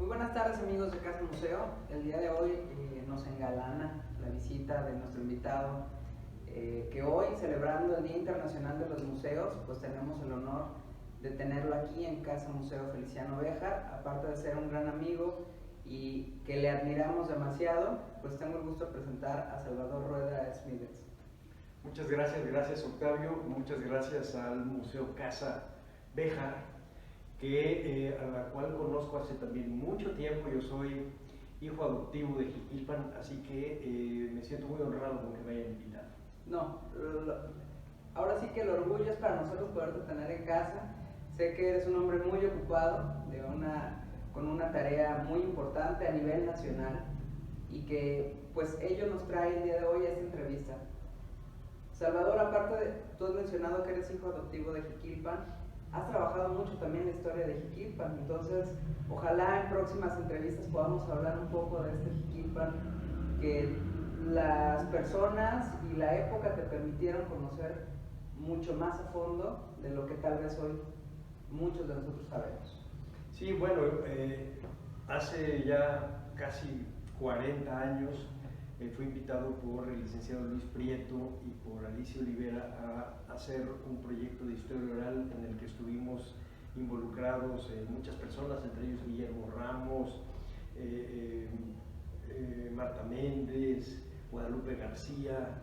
Muy buenas tardes amigos de Casa Museo. El día de hoy nos engalana la visita de nuestro invitado, que hoy, celebrando el Día Internacional de los Museos, pues tenemos el honor de tenerlo aquí en Casa Museo Feliciano Béjar. Aparte de ser un gran amigo y que le admiramos demasiado, pues tengo el gusto de presentar a Salvador Rueda Smithers. Muchas gracias Octavio, muchas gracias al Museo Casa Béjar, a la cual conozco hace también mucho tiempo. Yo soy hijo adoptivo de Jiquilpan, así que me siento muy honrado con que me hayan invitado. No, ahora sí que el orgullo es para nosotros poderte tener en casa. Sé que eres un hombre muy ocupado, con una tarea muy importante a nivel nacional, y que pues ello nos trae el día de hoy a esta entrevista. Salvador, aparte de, tú has mencionado que eres hijo adoptivo de Jiquilpan, has trabajado mucho también en la historia de Jiquilpan, entonces ojalá en próximas entrevistas podamos hablar un poco de este Jiquilpan que las personas y la época te permitieron conocer mucho más a fondo de lo que tal vez hoy muchos de nosotros sabemos. Sí, bueno, hace ya casi 40 años fui invitado por el licenciado Luis Prieto y por Alicia Olivera a hacer un proyecto de historia oral en el que estuvimos involucrados muchas personas, entre ellos Guillermo Ramos, Marta Méndez, Guadalupe García,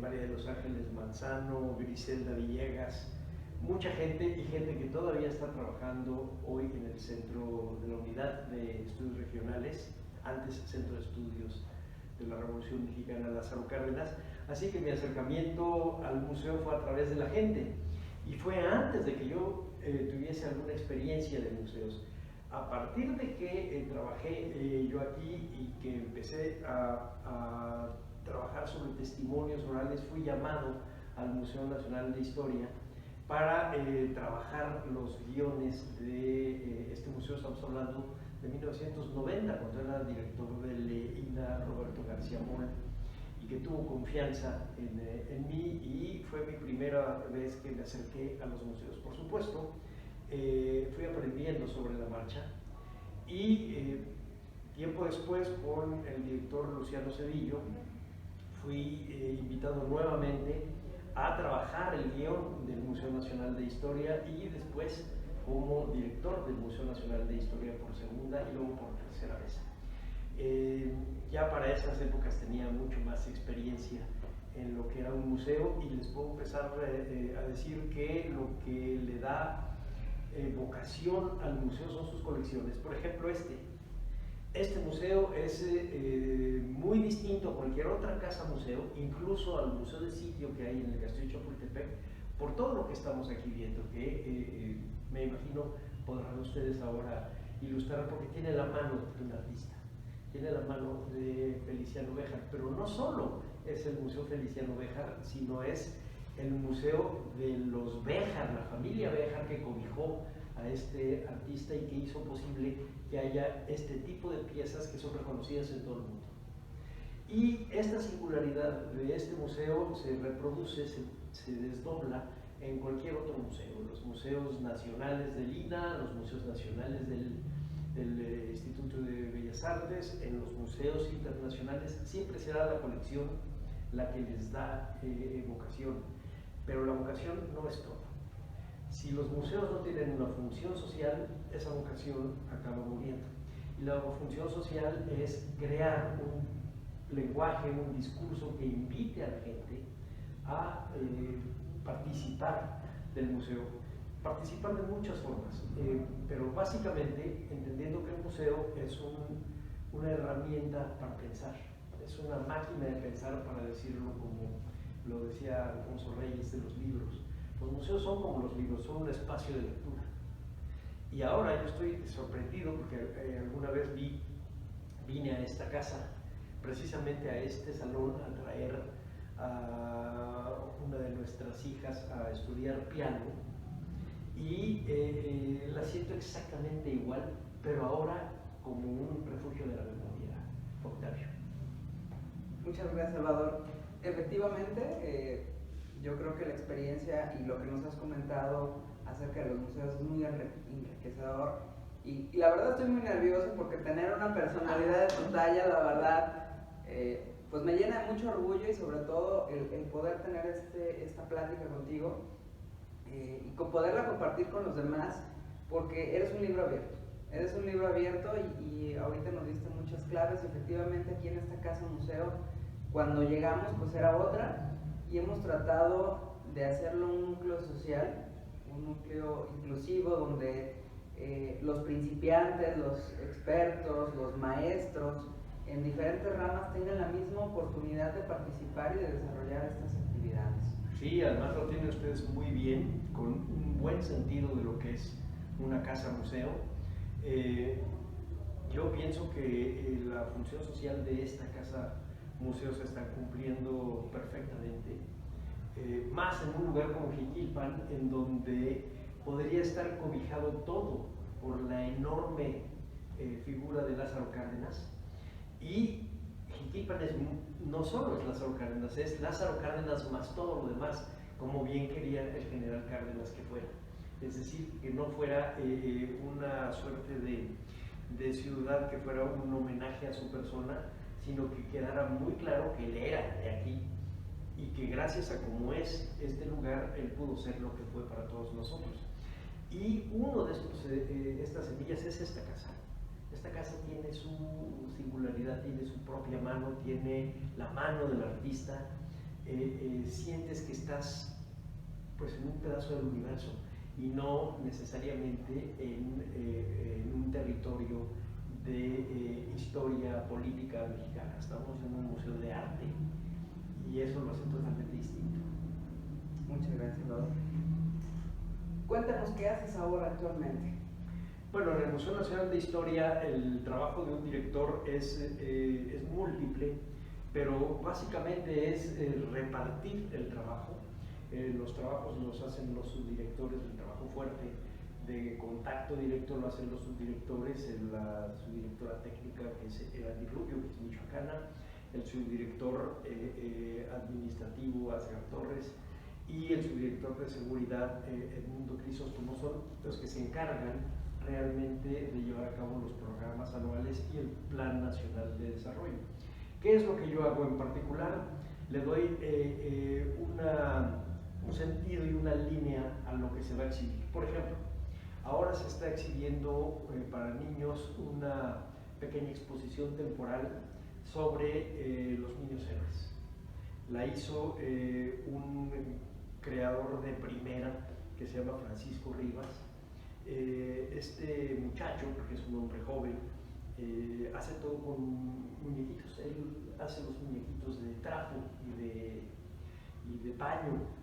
María de los Ángeles Manzano, Griselda Villegas, mucha gente y gente que todavía está trabajando hoy en el Centro de la Unidad de Estudios Regionales, antes Centro de Estudios de la Revolución Mexicana, Lázaro Cárdenas. Así que mi acercamiento al museo fue a través de la gente y fue antes de que yo tuviese alguna experiencia de museos. A partir de que trabajé yo aquí y que empecé a trabajar sobre testimonios orales, fui llamado al Museo Nacional de Historia para trabajar los guiones de este museo. Estamos hablando de 1990, cuando era director del INA Roberto García Moll, y que tuvo confianza en mí, y fue mi primera vez que me acerqué a los museos. Por supuesto, fui aprendiendo sobre la marcha, y tiempo después, con el director Luciano Cedillo, fui invitado nuevamente a trabajar el guión del Museo Nacional de Historia, y después como director del Museo Nacional de Historia por segunda y luego por tercera vez. Ya para esas épocas tenía mucho más experiencia en lo que era un museo, y les puedo empezar a decir que lo que le da vocación al museo son sus colecciones. Por ejemplo, este museo es muy distinto a cualquier otra casa museo, incluso al museo de sitio que hay en el Castillo de Chapultepec, por todo lo que estamos aquí viendo, que me imagino podrán ustedes ahora ilustrar, porque tiene la mano de un artista, tiene la mano de Feliciano Béjar. Pero no solo es el Museo Feliciano Béjar, sino es el museo de los Béjar, la familia Béjar, que cobijó a este artista y que hizo posible que haya este tipo de piezas que son reconocidas en todo el mundo. Y esta singularidad de este museo se reproduce, se desdobla en cualquier otro museo, los museos nacionales del INA, los museos nacionales del Instituto de Bellas Artes, en los museos internacionales. Siempre será la colección la que les da vocación, pero la vocación no es todo. Si los museos no tienen una función social, esa vocación acaba muriendo. Y la función social es crear un lenguaje, un discurso que invite a la gente a participar del museo. Participar de muchas formas, pero básicamente entendiendo que el museo es una herramienta para pensar, es una máquina de pensar, para decirlo como lo decía Alfonso Reyes de los libros. Los museos son como los libros, son un espacio de lectura. Y ahora yo estoy sorprendido porque alguna vez vine a esta casa, precisamente a este salón, a traer a una de nuestras hijas a estudiar piano, y la siento exactamente igual, pero ahora como un refugio de la memoria, Octavio. Muchas gracias, Salvador. Efectivamente, yo creo que la experiencia y lo que nos has comentado acerca de los museos es muy enriquecedor, Y la verdad estoy muy nervioso porque tener una personalidad de tu talla, la verdad, pues me llena de mucho orgullo y sobre todo el poder tener esta plática contigo y con poderla compartir con los demás, porque eres un libro abierto. Eres un libro abierto y ahorita nos diste muchas claves. Efectivamente aquí en esta casa museo, cuando llegamos pues era otra, y hemos tratado de hacerlo un núcleo social, un núcleo inclusivo donde los principiantes, los expertos, los maestros en diferentes ramas tengan la misma oportunidad de participar y de desarrollar estas actividades. Sí, además lo tienen ustedes muy bien, con un buen sentido de lo que es una casa museo. Yo pienso que la función social de esta casa museo se está cumpliendo perfectamente, más en un lugar como Jiquilpan, en donde podría estar cobijado todo por la enorme figura de Lázaro Cárdenas. Y Jiquilpan no solo es Lázaro Cárdenas, es Lázaro Cárdenas más todo lo demás, como bien quería el general Cárdenas que fuera. Es decir, que no fuera una suerte de ciudad que fuera un homenaje a su persona, sino que quedara muy claro que él era de aquí y que gracias a cómo es este lugar, él pudo ser lo que fue para todos nosotros. Y uno de estas semillas es esta casa. Esta casa tiene su singularidad, tiene su propia mano, tiene la mano del artista. Sientes que estás pues, en un pedazo del universo y no necesariamente en un territorio de historia política mexicana. Estamos en un museo de arte y eso lo hace totalmente distinto. Muchas gracias, Lord. Cuéntanos qué haces ahora actualmente. Bueno, en el Museo Nacional de Historia el trabajo de un director es múltiple, pero básicamente es repartir el trabajo. Los trabajos los hacen los subdirectores, el trabajo fuerte de contacto directo lo hacen los subdirectores, la subdirectora técnica que es Erandi Rubio, que es michoacana, el subdirector administrativo Asgar Torres y el subdirector de seguridad Edmundo Crisóstomo, son los que se encargan realmente de llevar a cabo los programas anuales y el Plan Nacional de Desarrollo. ¿Qué es lo que yo hago en particular? Le doy un sentido y una línea a lo que se va a exhibir. Por ejemplo, ahora se está exhibiendo para niños una pequeña exposición temporal sobre los niños héroes. La hizo un creador de primera que se llama Francisco Rivas. Este muchacho, porque es un hombre joven, hace todo con muñequitos. Él hace los muñequitos de trapo y de paño.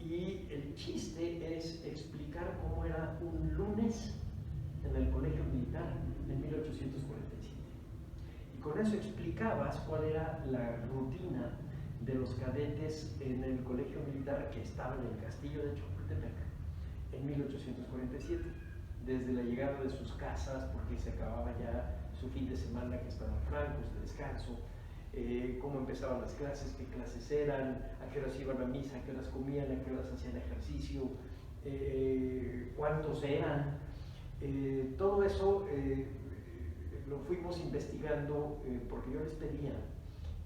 Y el chiste es explicar cómo era un lunes en el colegio militar en 1847. Y con eso explicabas cuál era la rutina de los cadetes en el colegio militar que estaba en el castillo de Chapultepec en 1847, desde la llegada de sus casas, porque se acababa ya su fin de semana que estaban francos de descanso, cómo empezaban las clases, qué clases eran, a qué horas iban a misa, a qué horas comían, a qué horas hacían ejercicio, cuántos eran. Todo eso lo fuimos investigando porque yo les pedía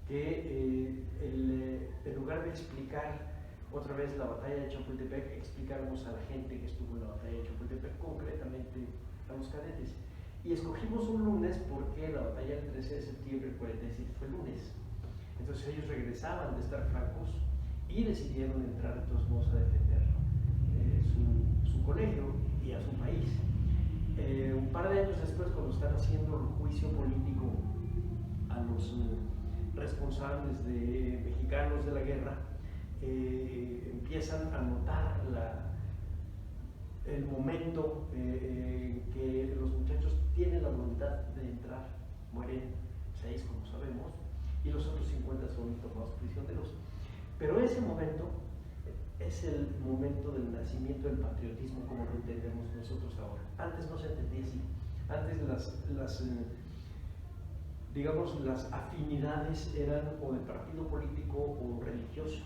que en lugar de explicar otra vez la batalla de Chapultepec, explicáramos a la gente que estuvo en la batalla de Chapultepec, concretamente a los cadetes. Y escogimos un lunes porque la batalla del 13 de septiembre del 47 fue lunes. Entonces ellos regresaban de estar francos y decidieron entrar de todos modos a defender su colegio y a su país. Un par de años después, cuando están haciendo el juicio político a los responsables mexicanos de la guerra, empiezan a notar el momento en que los muchachos tienen la voluntad de entrar. Mueren 6, como sabemos, y los otros 50 son tomados prisioneros. Pero ese momento es el momento del nacimiento del patriotismo como lo entendemos nosotros ahora. Antes no se entendía así. Antes las afinidades eran o de partido político o religioso,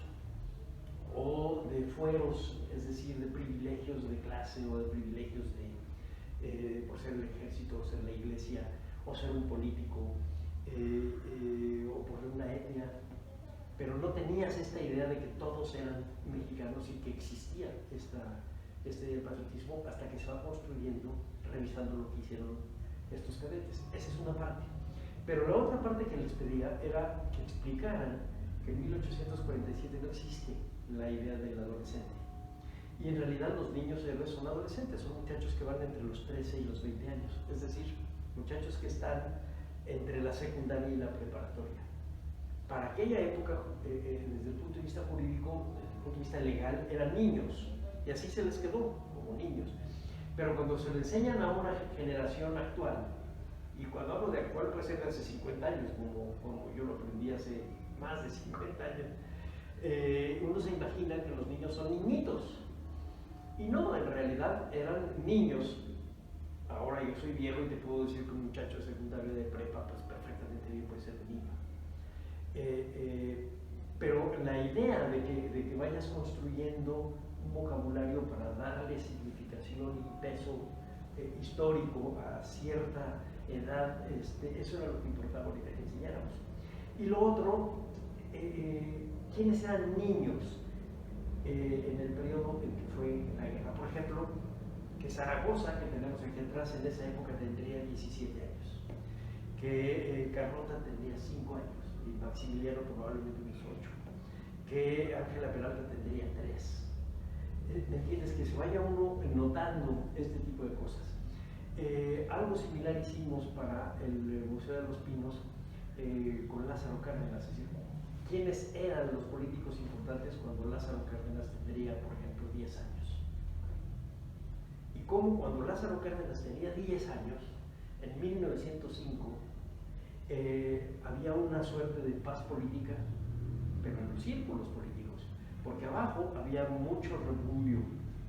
o de fueros, es decir, de privilegios de clase o de privilegios por ser el ejército, o ser la iglesia, o ser un político, o por una etnia, pero no tenías esta idea de que todos eran mexicanos y que existía este patriotismo hasta que se va construyendo, revisando lo que hicieron estos cadetes. Esa es una parte. Pero la otra parte que les pedía era que explicaran que en 1847 no existe la idea del adolescente. Y en realidad los niños héroes son adolescentes, son muchachos que van entre los 13 y los 20 años, es decir, muchachos que están entre la secundaria y la preparatoria. Para aquella época, desde el punto de vista jurídico, desde el punto de vista legal, eran niños, y así se les quedó como niños. Pero cuando se le enseñan a una generación actual, y cuando hablo de actual puede ser de hace 50 años, como yo lo aprendí hace más de 50 años, uno se imagina que los niños son niñitos. Y no, en realidad eran niños. Ahora yo soy viejo y te puedo decir que un muchacho de secundaria de prepa, pues perfectamente bien puede ser de niño. Pero la idea de que vayas construyendo un vocabulario para darle significación y peso histórico a cierta edad, eso era lo que importaba ahorita que enseñáramos. Y lo otro, ¿quiénes eran niños en el periodo en que fue la guerra? Por ejemplo, que Zaragoza, que tenemos aquí atrás, en esa época tendría 17 años, que Carlota tendría 5 años, y Maximiliano probablemente unos 8, que Ángela Peralta tendría 3. ¿Me entiendes? Que se vaya uno notando este tipo de cosas. Algo similar hicimos para el Museo de los Pinos con Lázaro Cárdenas, es decir, quiénes eran los políticos importantes cuando Lázaro Cárdenas tendría, por ejemplo, 10 años. Y cómo cuando Lázaro Cárdenas tenía 10 años, en 1905, había una suerte de paz política, pero en los círculos políticos, porque abajo había mucho repudio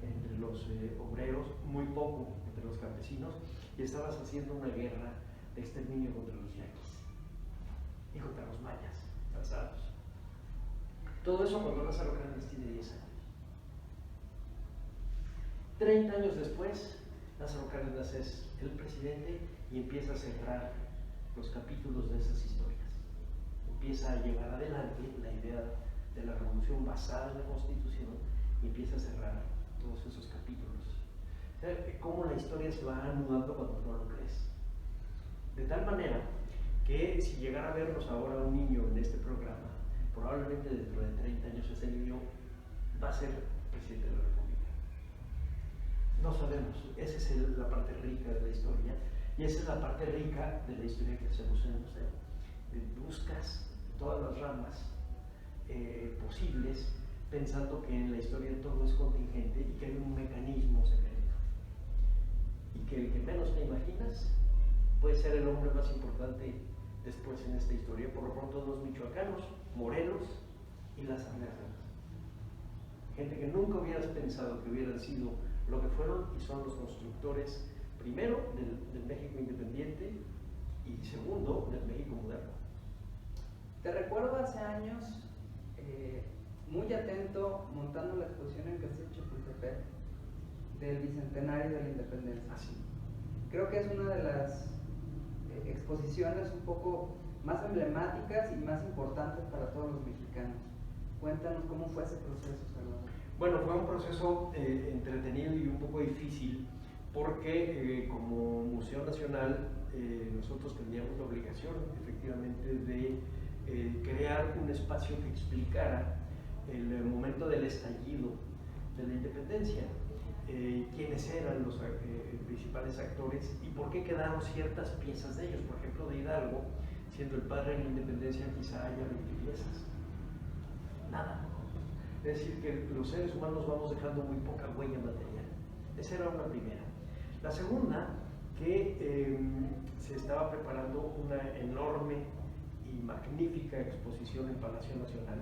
entre los obreros, muy poco entre los campesinos, y estabas haciendo una guerra de exterminio contra los yaquis y contra los mayas pasados. Todo eso cuando Lázaro Cárdenas tiene 10 años. 30 años después, Lázaro Cárdenas es el presidente y empieza a cerrar los capítulos de esas historias. Empieza a llevar adelante la idea de la revolución basada en la Constitución y empieza a cerrar todos esos capítulos. O sea, cómo la historia se va anudando cuando no lo crees. De tal manera que si llegara a vernos ahora un niño en este programa, probablemente dentro de 30 años ese niño va a ser presidente de la República. No sabemos, esa es la parte rica de la historia y esa es la parte rica de la historia que hacemos en el museo. Buscas todas las ramas posibles pensando que en la historia todo es contingente y que hay un mecanismo secreto y que el que menos te imaginas puede ser el hombre más importante después en esta historia, por lo pronto los michoacanos, Morelos y las Arledas. Gente que nunca hubieras pensado que hubieran sido lo que fueron y son los constructores, primero, del México independiente y segundo, del México moderno. Te recuerdo hace años, muy atento, montando la exposición en Castillo Chapultepec del Bicentenario de la Independencia. Así. Creo que es una de las exposiciones un poco más emblemáticas y más importantes para todos los mexicanos. Cuéntanos cómo fue ese proceso, Salvador. Bueno, fue un proceso entretenido y un poco difícil porque como Museo Nacional nosotros teníamos la obligación efectivamente de crear un espacio que explicara el momento del estallido de la independencia, quiénes eran los principales actores y por qué quedaron ciertas piezas de ellos. Por ejemplo, de Hidalgo, siendo el padre de la independencia, quizá haya 20 piezas. Nada. Es decir, que los seres humanos vamos dejando muy poca huella material. Esa era una primera. La segunda, que se estaba preparando una enorme y magnífica exposición en Palacio Nacional,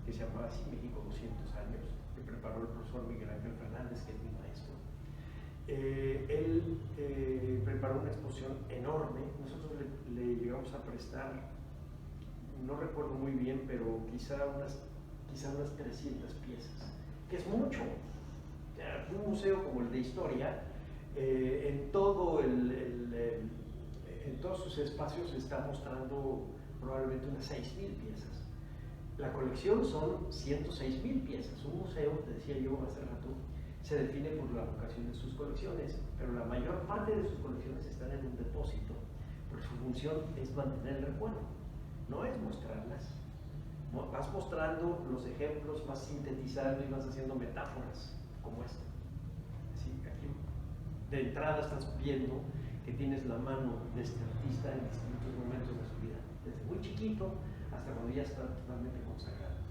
que se llamaba así México 200 años, que preparó el profesor Miguel Ángel Fernández, que es mi maestro. Él preparó una exposición enorme. Nosotros le llegamos a prestar, no recuerdo muy bien, pero quizá unas 300 piezas, que es mucho. Un museo como el de historia En todos sus espacios está mostrando probablemente unas 6,000 piezas. La colección son 106,000 piezas. Un museo, te decía yo hace rato, se define por la vocación de sus colecciones, pero la mayor parte de sus colecciones están en un depósito, porque su función es mantener el recuerdo, no es mostrarlas. Vas mostrando los ejemplos, vas sintetizando y vas haciendo metáforas como esta. Así, aquí de entrada estás viendo que tienes la mano de este artista en distintos momentos de su vida, desde muy chiquito hasta cuando ya está totalmente consagrado.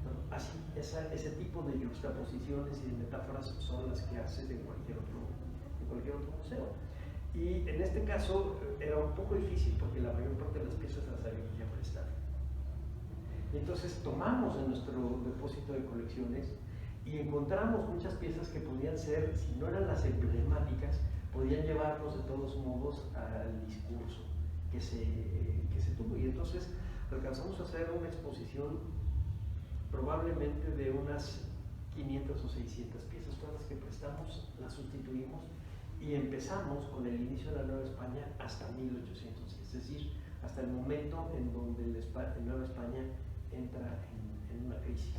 Bueno, así, ese tipo de juxtaposiciones y de metáforas son las que haces en cualquier otro museo. Y en este caso era un poco difícil porque la mayor parte de las piezas las había ya prestado. Entonces tomamos en nuestro depósito de colecciones y encontramos muchas piezas que podían ser, si no eran las emblemáticas, podían llevarnos de todos modos al discurso que se tuvo. Y entonces alcanzamos a hacer una exposición probablemente de unas 500 o 600 piezas. Todas las que prestamos las sustituimos y empezamos con el inicio de la Nueva España hasta 1800, es decir, hasta el momento en donde la Nueva España entra en una crisis.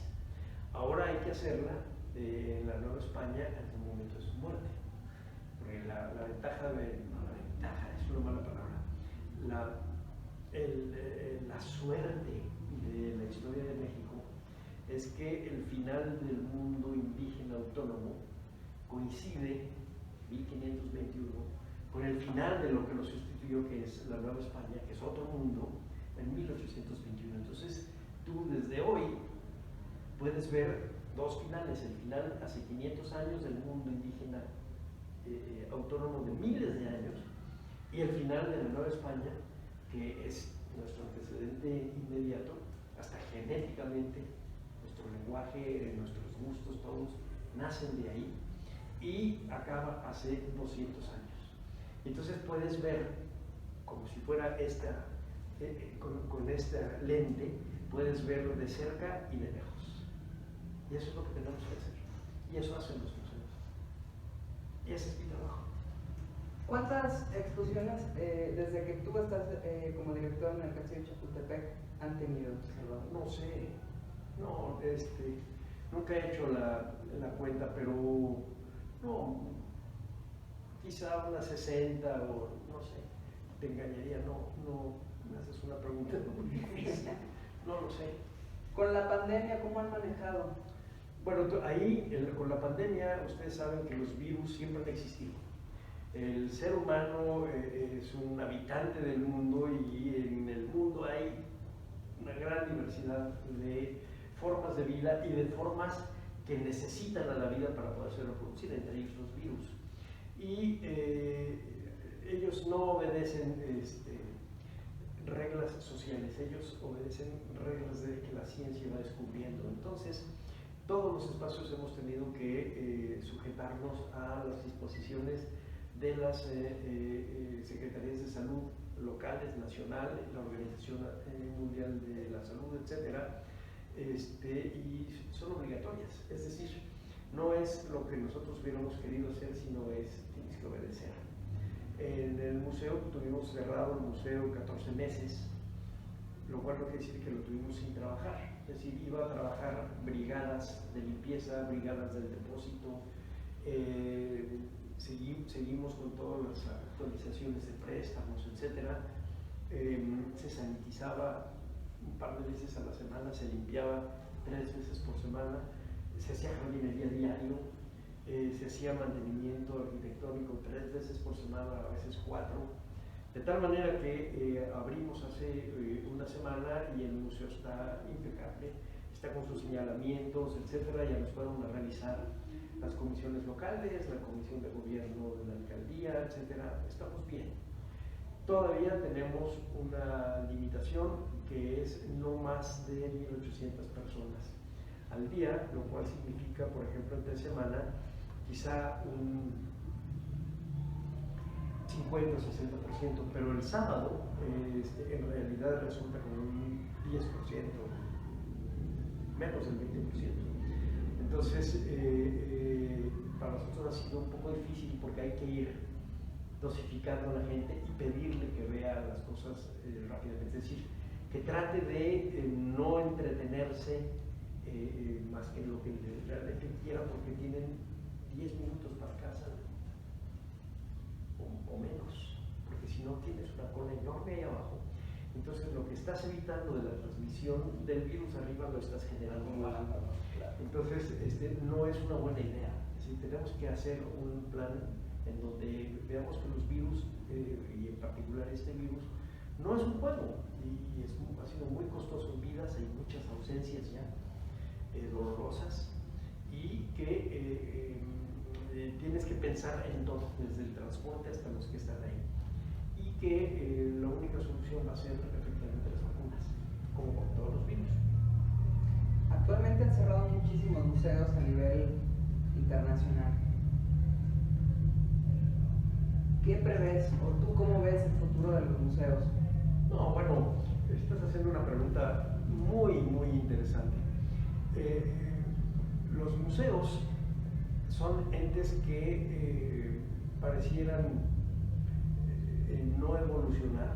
Ahora hay que hacerla en la Nueva España en el momento de su muerte. Porque la ventaja es una mala palabra, la suerte de la historia de México es que el final del mundo indígena autónomo coincide, 1521, con el final de lo que lo sustituyó, que es la Nueva España, que es otro mundo, en 1821. Entonces, tú desde hoy puedes ver dos finales: el final hace 500 años del mundo indígena autónomo de miles de años, y el final de la Nueva España, que es nuestro antecedente inmediato, hasta genéticamente, nuestro lenguaje, nuestros gustos, todos nacen de ahí, y acaba hace 200 años. Entonces puedes ver, como si fuera con esta lente, puedes verlo de cerca y de lejos. Y eso es lo que tenemos que hacer. Y eso hacen los museos. Y ese es mi trabajo. ¿Cuántas exposiciones desde que tú estás como director en el Castillo de Chapultepec han tenido, Salvador? No sé, nunca he hecho la cuenta, pero no, quizá unas 60 o no sé, te engañaría, no me haces una pregunta muy difícil, no lo sé. ¿Con la pandemia cómo han manejado? Bueno, ahí con la pandemia ustedes saben que los virus siempre han existido. El ser humano es un habitante del mundo y en el mundo hay una gran diversidad de formas de vida y de formas que necesitan a la vida para poderse reproducir, entre ellos los virus. Y ellos no obedecen reglas sociales, ellos obedecen reglas que la ciencia va descubriendo. Entonces, todos los espacios hemos tenido que sujetarnos a las disposiciones de las secretarías de salud locales, nacionales, la Organización Mundial de la Salud, etcétera, y son obligatorias. Es decir, no es lo que nosotros hubiéramos querido hacer, sino tienes que obedecer. En el museo tuvimos cerrado el museo 14 meses, lo cual no quiere decir que lo tuvimos sin trabajar. Es decir, iba a trabajar brigadas de limpieza, brigadas del depósito, seguimos con todas las actualizaciones de préstamos, etc. Se sanitizaba un par de veces a la semana, se limpiaba 3 veces por semana, se hacía jardinería diario, se hacía mantenimiento arquitectónico 3 veces por semana, a veces 4, de tal manera que abrimos hace una semana y el museo está impecable, está con sus señalamientos, etcétera. Ya nos fueron a revisar las comisiones locales, la comisión de gobierno de la alcaldía, etcétera. Estamos bien. Todavía tenemos una limitación que es no más de 1,800 personas al día, lo cual significa, por ejemplo, entre semana, quizá un 50 o 60%, pero el sábado en realidad resulta como un 10%, menos del 20%. Entonces, para nosotros ha sido un poco difícil porque hay que ir dosificando a la gente y pedirle que vea las cosas rápidamente. Es decir, que trate de no entretenerse más que lo que realmente quiera, porque tienen 10 minutos para casa o menos, porque si no tienes una cola enorme ahí abajo. Entonces lo que estás evitando de la transmisión del virus arriba lo estás generando mal. Entonces no es una buena idea. Es decir, tenemos que hacer un plan en donde veamos que los virus, y en particular este virus, no es un juego y ha sido muy costoso en vidas, hay muchas ausencias ya dolorosas, y que tienes que pensar en todo, desde el transporte hasta los que están ahí, y que la única solución va a ser efectivamente las vacunas, como con todos los virus. Actualmente han cerrado muchísimos museos a nivel internacional. ¿Qué prevés o tú cómo ves el futuro de los museos? No, bueno, estás haciendo una pregunta muy, muy interesante. Los museos son entes que parecieran no evolucionar,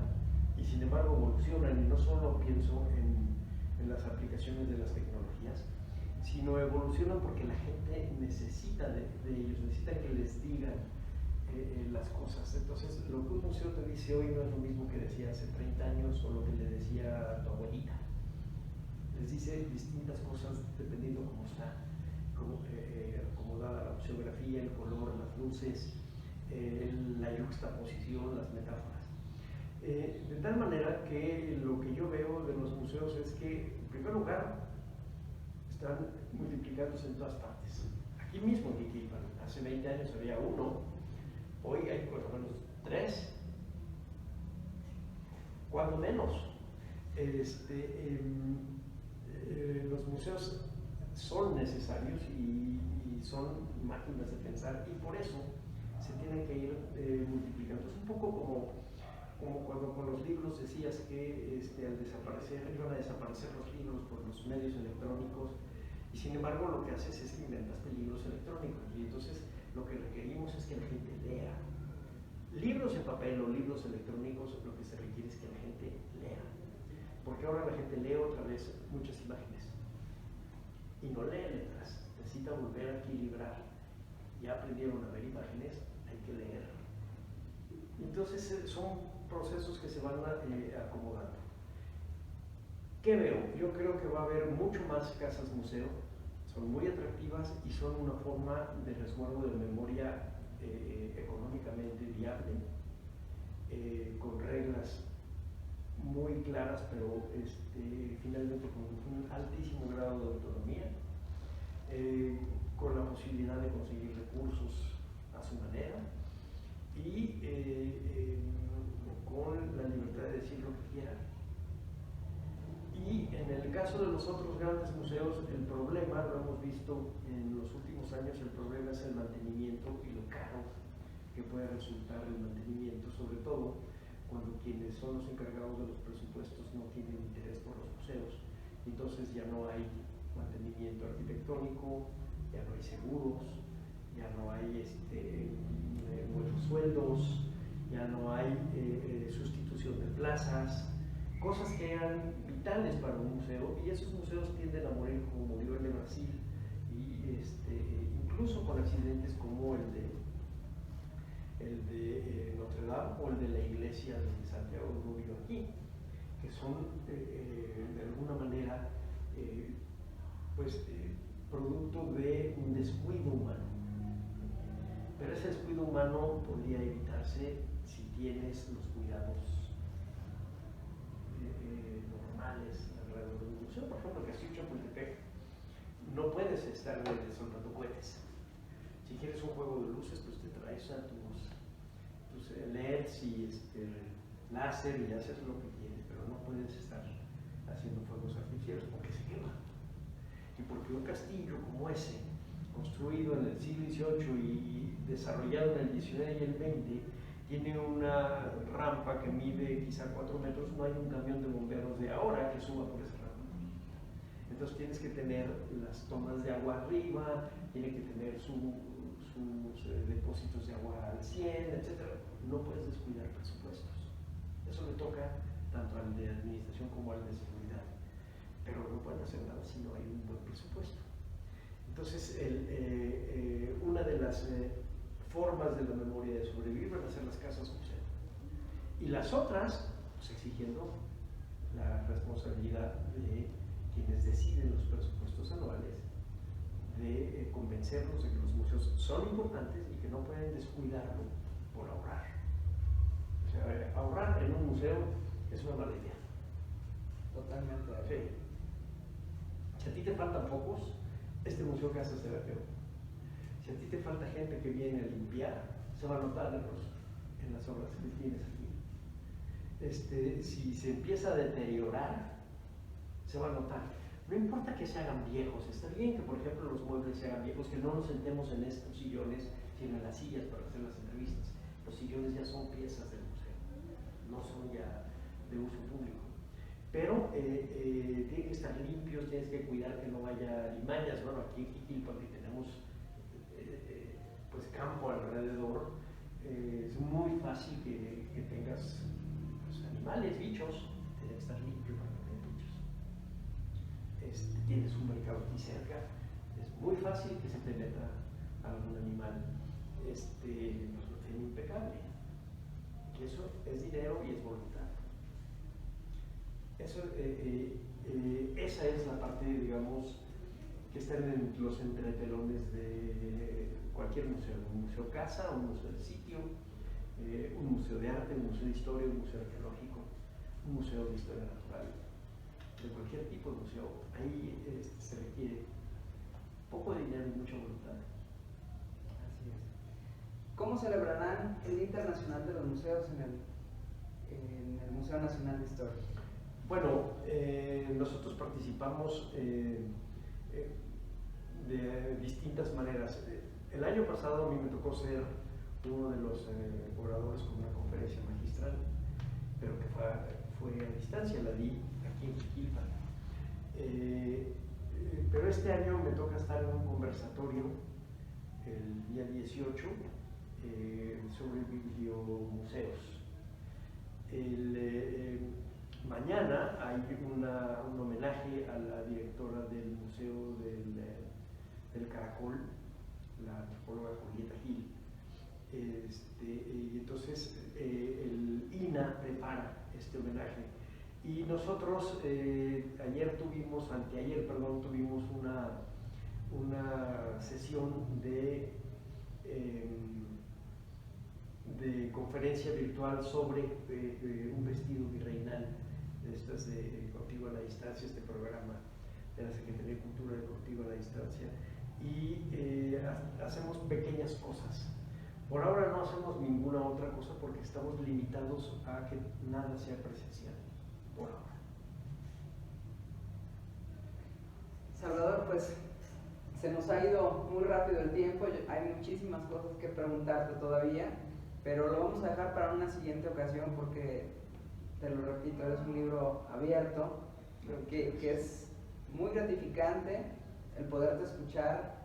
y sin embargo evolucionan, y no solo pienso en las aplicaciones de las tecnologías, sino evolucionan porque la gente necesita de ellos, necesita que les digan las cosas. Entonces, lo que un museo te dice hoy no es lo mismo que decía hace 30 años o lo que le decía a tu abuelita. Les dice distintas cosas dependiendo cómo está acomodada la museografía, el color, las luces, la yuxtaposición, las metáforas. De tal manera que lo que yo veo de los museos es que, en primer lugar, están multiplicándose en todas partes. Aquí mismo en Jiquilpan, hace 20 años había uno, hoy hay por lo menos 3, cuando menos. Los museos son necesarios y son máquinas de pensar, y por eso se tienen que ir multiplicando. Es un poco como cuando con los libros decías que al desaparecer, iban a desaparecer los libros por los medios electrónicos, y sin embargo lo que haces es que inventaste libros electrónicos, y entonces lo que requerimos es que la gente lea. Libros en papel o libros electrónicos, lo que se requiere es que la gente lea, porque ahora la gente lee otra vez muchas imágenes y no lee letras, necesita volver a equilibrar. Ya aprendieron a ver imágenes, hay que leer. Entonces son procesos que se van acomodando. ¿Qué veo? Yo creo que va a haber mucho más casas museo, son muy atractivas y son una forma de resguardo de memoria económicamente viable, con reglas muy claras, pero finalmente con un altísimo grado de autonomía, con la posibilidad de conseguir recursos a su manera, y con la libertad de decir lo que quieran. Y en el caso de los otros grandes museos, el problema, lo hemos visto en los últimos años, el problema es el mantenimiento y lo caro que puede resultar el mantenimiento, sobre todo cuando quienes son los encargados de los presupuestos no tienen interés por los museos. Entonces ya no hay mantenimiento arquitectónico, ya no hay seguros, ya no hay buenos sueldos, ya no hay sustitución de plazas, cosas que eran vitales para un museo, y esos museos tienden a morir como murió el de Brasil, y incluso con accidentes como el de Notre Dame o el de la iglesia de Santiago de Rubio aquí, que son de alguna manera producto de un descuido humano. Pero ese descuido humano podría evitarse si tienes los cuidados normales alrededor del museo. Por ejemplo, el Castillo de Chapultepec, no puedes estar soltando cohetes. Si quieres un juego de luces, pues te traes a tus LEDs y láser y haces lo que quieres, pero no puedes estar haciendo fuegos artificiales porque se quema. Y porque un castillo como ese, construido en el siglo XVIII y desarrollado en el XIX y el XX, tiene una rampa que mide quizá 4 metros, no hay un camión de bomberos de ahora que suba por esa rampa. Entonces tienes que tener las tomas de agua arriba, tiene que tener su tus depósitos de agua al 100, etc. No puedes descuidar presupuestos. Eso le toca tanto al de administración como al de seguridad. Pero no pueden hacer nada si no hay un buen presupuesto. Entonces, una de las formas de la memoria de sobrevivir van a ser las casas museo. Y las otras, pues exigiendo la responsabilidad de quienes deciden los presupuestos anuales, de convencernos de que los museos son importantes y que no pueden descuidarlo por ahorrar. O sea, ahorrar en un museo es una mala idea. Totalmente. Sí. Si a ti te faltan focos, este museo que haces se ve feo. Si a ti te falta gente que viene a limpiar, se va a notar en las obras que tienes aquí. Si se empieza a deteriorar, se va a notar. No importa que se hagan viejos, está bien que, por ejemplo, los muebles se hagan viejos, que no nos sentemos en estos sillones, sino en las sillas para hacer las entrevistas. Los sillones ya son piezas del museo, no son ya de uso público. Pero tienen que estar limpios, tienes que cuidar que no vaya limañas. Bueno, aquí en Jiquilpan, que tenemos pues campo alrededor, es muy fácil que tengas pues, animales, bichos, tiene que estar limpio para que no haya bichos. Tienes un mercado aquí cerca, es muy fácil que se te meta algún animal. Pues lo tiene impecable. Y eso es dinero y es voluntad. Esa es la parte, digamos, que está en los entretelones de cualquier museo, un museo casa, un museo de sitio, un museo de arte, un museo de historia, un museo arqueológico, un museo de historia natural, de cualquier tipo de museo. Ahí se requiere poco de dinero y mucha voluntad. Así es. ¿Cómo celebrarán el Día Internacional de los Museos en el Museo Nacional de Historia? Bueno, nosotros participamos de distintas maneras. El año pasado a mí me tocó ser uno de los oradores con una conferencia magistral, pero que fue a distancia, la di aquí en Jiquilpan. Pero este año me toca estar en un conversatorio el día 18 sobre bibliomuseos. Mañana hay un homenaje a la directora del Museo del Caracol, la antropóloga Julieta Gil. Y entonces el INA prepara este homenaje. Y nosotros anteayer tuvimos una sesión de conferencia virtual sobre un vestido virreinal. Estas de Contigo a la Distancia, este programa de la Secretaría de Cultura de Contigo a la Distancia, y hacemos pequeñas cosas. Por ahora no hacemos ninguna otra cosa porque estamos limitados a que nada sea presencial, por ahora. Salvador, pues se nos ha ido muy rápido el tiempo, hay muchísimas cosas que preguntarte todavía, pero lo vamos a dejar para una siguiente ocasión porque, te lo repito, eres un libro abierto, que es muy gratificante el poderte escuchar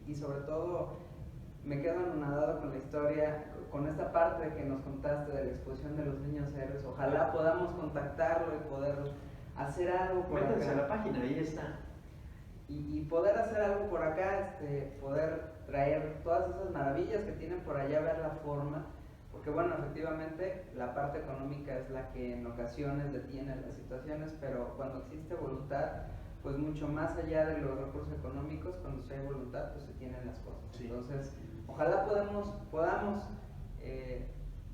y sobre todo me quedo anonadado con la historia, con esta parte que nos contaste de la exposición de los niños héroes. Ojalá podamos contactarlo y poder hacer algo por Métanse acá. a la página, ahí está. Y poder hacer algo por acá, poder traer todas esas maravillas que tienen por allá, ver la forma, porque bueno, efectivamente la parte económica es la que en ocasiones detiene las situaciones, pero cuando existe voluntad, pues mucho más allá de los recursos económicos, cuando se hay voluntad, pues se tienen las cosas. Sí. Entonces, ojalá podamos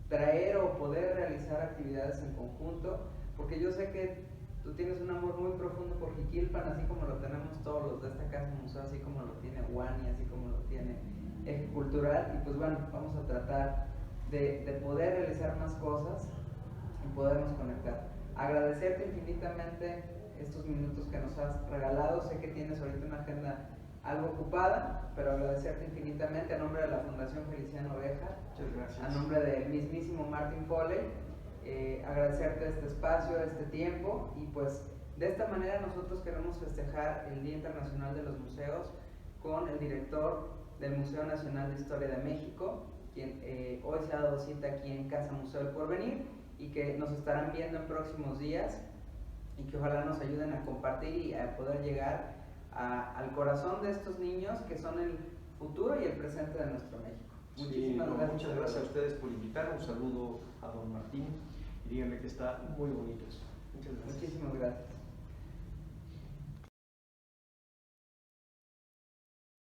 traer o poder realizar actividades en conjunto, porque yo sé que tú tienes un amor muy profundo por Jiquilpan, así como lo tenemos todos los de esta casa museo, así como lo tiene Wani, así como lo tiene Eje Cultural, y pues bueno, vamos a tratar de poder realizar más cosas y podernos conectar. Agradecerte infinitamente estos minutos que nos has regalado. Sé que tienes ahorita una agenda algo ocupada, pero agradecerte infinitamente a nombre de la Fundación Feliciano Oreja, Muchas gracias. a nombre del mismísimo Martin Foley, agradecerte este espacio, este tiempo, y pues de esta manera nosotros queremos festejar el Día Internacional de los Museos con el director del Museo Nacional de Historia de México, quien hoy se ha dado cita aquí en Casa Museo del Porvenir y que nos estarán viendo en próximos días y que ojalá nos ayuden a compartir y a poder llegar al corazón de estos niños que son el futuro y el presente de nuestro México. Muchísimas gracias. Muchas gracias a ustedes por invitarme. Un saludo a don Martín y díganle que está muy bonito esto. Muchas gracias. Muchísimas gracias.